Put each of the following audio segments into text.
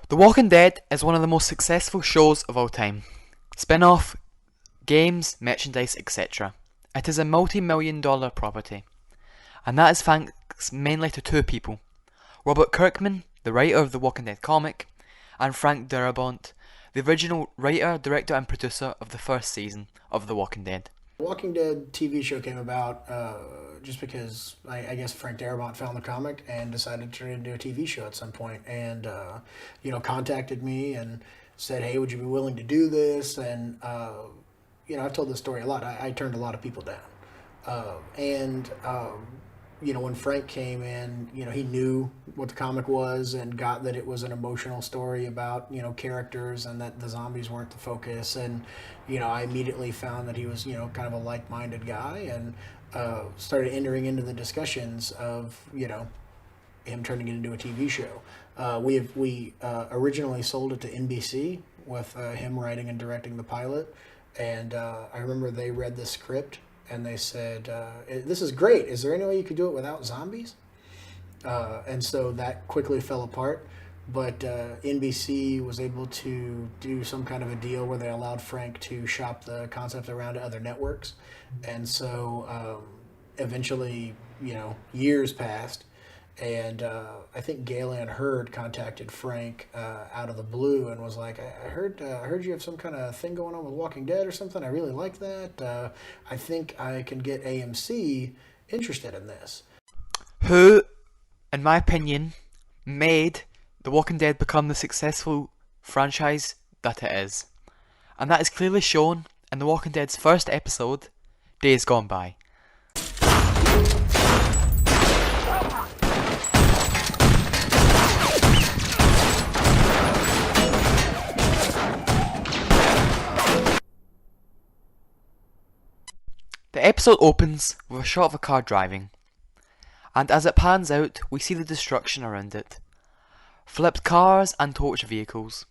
The Walking Dead is one of the most successful shows of all time. Spin-off, games, merchandise, etc. It is a multi-million-dollar property, and that is thanks mainly to two people: Robert Kirkman, the writer of the Walking Dead comic, and Frank Darabont, the original writer, director, and producer of the first season of The Walking Dead. Walking Dead TV show came about just because I guess Frank Darabont found the comic and decided to turn it into a TV show at some point, and contacted me and said, "Hey, would you be willing to do this?" And I've told this story a lot. I turned a lot of people down, and when Frank came in, he knew what the comic was and got that it was an emotional story about, characters, and that the zombies weren't the focus. And, I immediately found that he was, kind of a like-minded guy, and started entering into the discussions of, him turning it into a TV show. We originally sold it to NBC with him writing and directing the pilot. And I remember they read the script and they said, "This is great. Is there any way you could do it without zombies?" And so that quickly fell apart. But NBC was able to do some kind of a deal where they allowed Frank to shop the concept around to other networks. And so eventually, years passed. And I think Galen Hurd contacted Frank out of the blue and was like, I heard you have some kind of thing going on with Walking Dead or something. I really like that. I think I can get AMC interested in this." Who, in my opinion, made The Walking Dead become the successful franchise that it is. And that is clearly shown in The Walking Dead's first episode, Days Gone By. The episode opens with a shot of a car driving, and as it pans out, we see the destruction around it. Flipped cars and torch vehicles.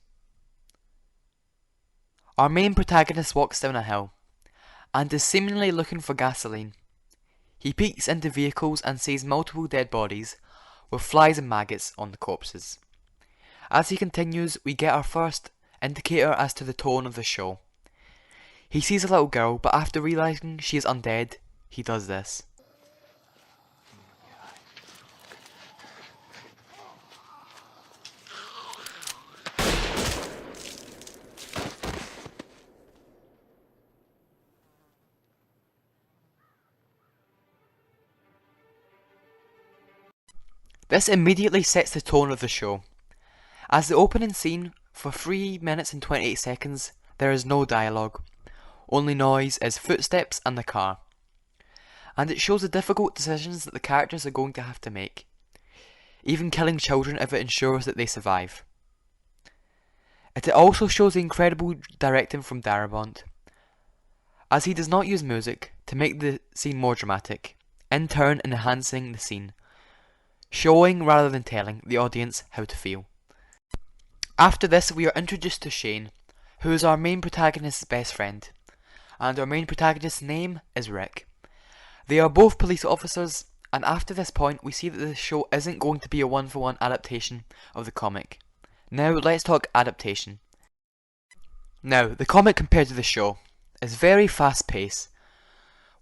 Our main protagonist walks down a hill, and is seemingly looking for gasoline. He peeks into vehicles and sees multiple dead bodies, with flies and maggots on the corpses. As he continues, we get our first indicator as to the tone of the show. He sees a little girl, but after realizing she is undead, he does this. This immediately sets the tone of the show. As the opening scene, for 3 minutes and 28 seconds, there is no dialogue. Only noise is footsteps and the car. And it shows the difficult decisions that the characters are going to have to make. Even killing children if it ensures that they survive. It also shows the incredible directing from Darabont, as he does not use music to make the scene more dramatic, in turn enhancing the scene, showing rather than telling the audience how to feel. After this, we are introduced to Shane, who is our main protagonist's best friend, and our main protagonist's name is Rick. They are both police officers, and after this point we see that the show isn't going to be a one-for-one adaptation of the comic. Now let's talk adaptation. Now, the comic compared to the show is very fast-paced,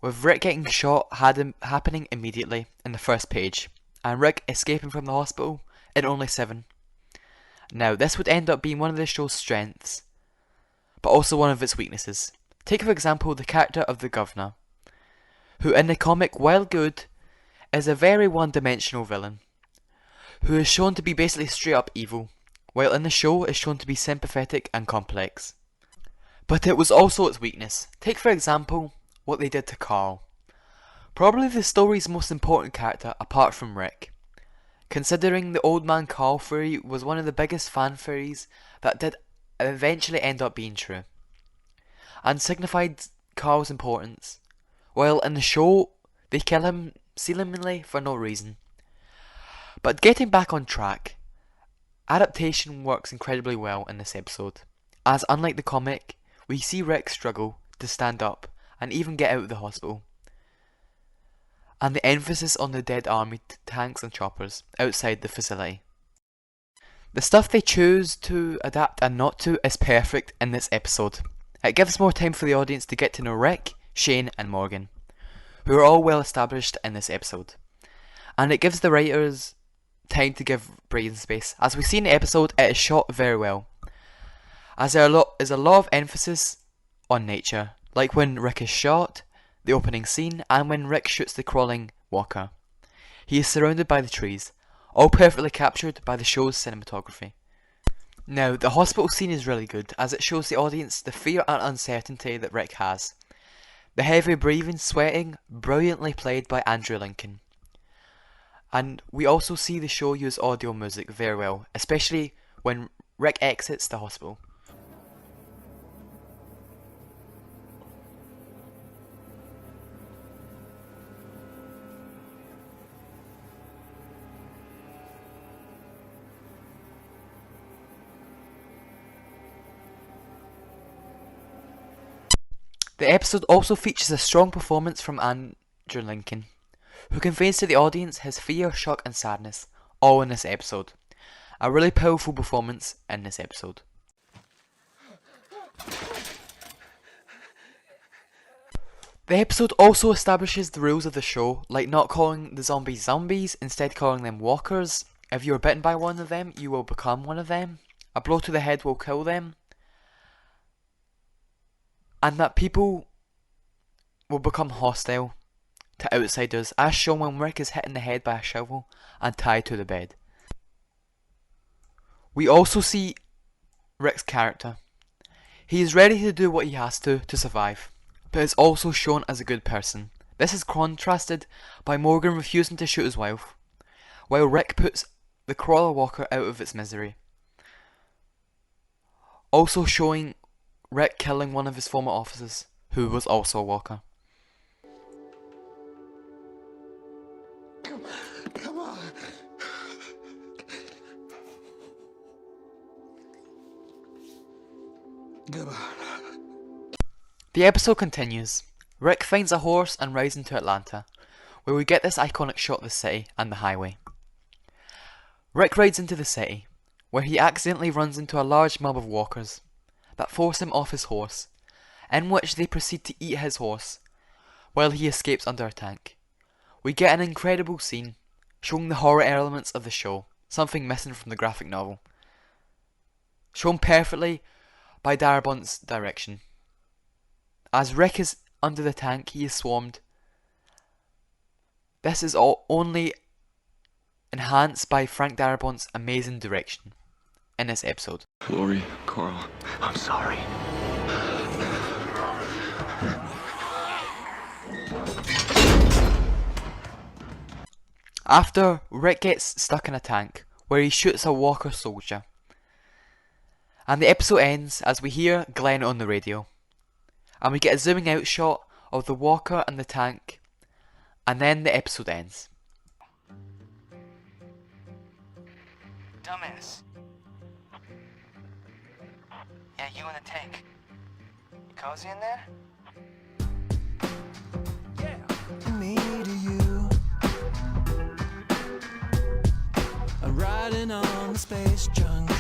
with Rick getting shot happening immediately in the first page, and Rick escaping from the hospital in only 7. Now, this would end up being one of the show's strengths, but also one of its weaknesses. Take for example the character of the Governor, who in the comic, while good, is a very one-dimensional villain, who is shown to be basically straight up evil, while in the show is shown to be sympathetic and complex. But it was also its weakness. Take for example what they did to Carl, probably the story's most important character apart from Rick, considering the Old Man Carl theory was one of the biggest fan theories that did eventually end up being true, and signified Carl's importance, while in the show they kill him seemingly for no reason. But getting back on track, adaptation works incredibly well in this episode, as unlike the comic, we see Rick struggle to stand up and even get out of the hospital, and the emphasis on the dead army tanks and choppers outside the facility. The stuff they choose to adapt and not to is perfect in this episode. It gives more time for the audience to get to know Rick, Shane and Morgan, who are all well established in this episode. And it gives the writers time to give breathing space. As we see in the episode, it is shot very well, as there is a lot of emphasis on nature, like when Rick is shot, the opening scene, and when Rick shoots the crawling walker. He is surrounded by the trees, all perfectly captured by the show's cinematography. Now, the hospital scene is really good, as it shows the audience the fear and uncertainty that Rick has. The heavy breathing, sweating, brilliantly played by Andrew Lincoln. And we also see the show use audio music very well, especially when Rick exits the hospital. The episode also features a strong performance from Andrew Lincoln, who conveys to the audience his fear, shock and sadness, all in this episode. A really powerful performance in this episode. The episode also establishes the rules of the show, like not calling the zombies zombies, instead calling them walkers. If you are bitten by one of them, you will become one of them. A blow to the head will kill them. And that people will become hostile to outsiders, as shown when Rick is hit in the head by a shovel and tied to the bed. We also see Rick's character. He is ready to do what he has to survive, but is also shown as a good person. This is contrasted by Morgan refusing to shoot his wife, while Rick puts the crawler walker out of its misery. Also showing Rick killing one of his former officers, who was also a walker. Come on. Come on. The episode continues. Rick finds a horse and rides into Atlanta, where we get this iconic shot of the city and the highway. Rick rides into the city, where he accidentally runs into a large mob of walkers that force him off his horse, in which they proceed to eat his horse, while he escapes under a tank. We get an incredible scene, showing the horror elements of the show, something missing from the graphic novel, shown perfectly by Darabont's direction. As Rick is under the tank, he is swarmed. This is all only enhanced by Frank Darabont's amazing direction in this episode. Lori, Carl, I'm sorry. After, Rick gets stuck in a tank, where he shoots a walker soldier. And the episode ends as we hear Glenn on the radio. And we get a zooming out shot of the walker and the tank, and then the episode ends. Dumbass. Yeah, you in the tank. You cozy in there? Me to you. I'm riding on the space junk.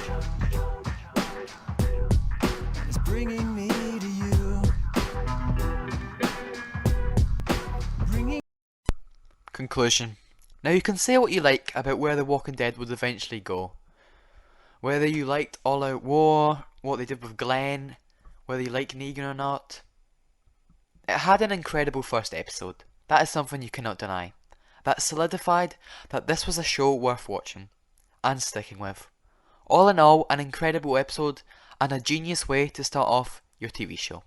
It's bringing me to you. Conclusion. Now you can say what you like about where The Walking Dead would eventually go. Whether you liked All Out War, what they did with Glenn, whether you like Negan or not. It had an incredible first episode. That is something you cannot deny. That solidified that this was a show worth watching and sticking with. All in all, an incredible episode and a genius way to start off your TV show.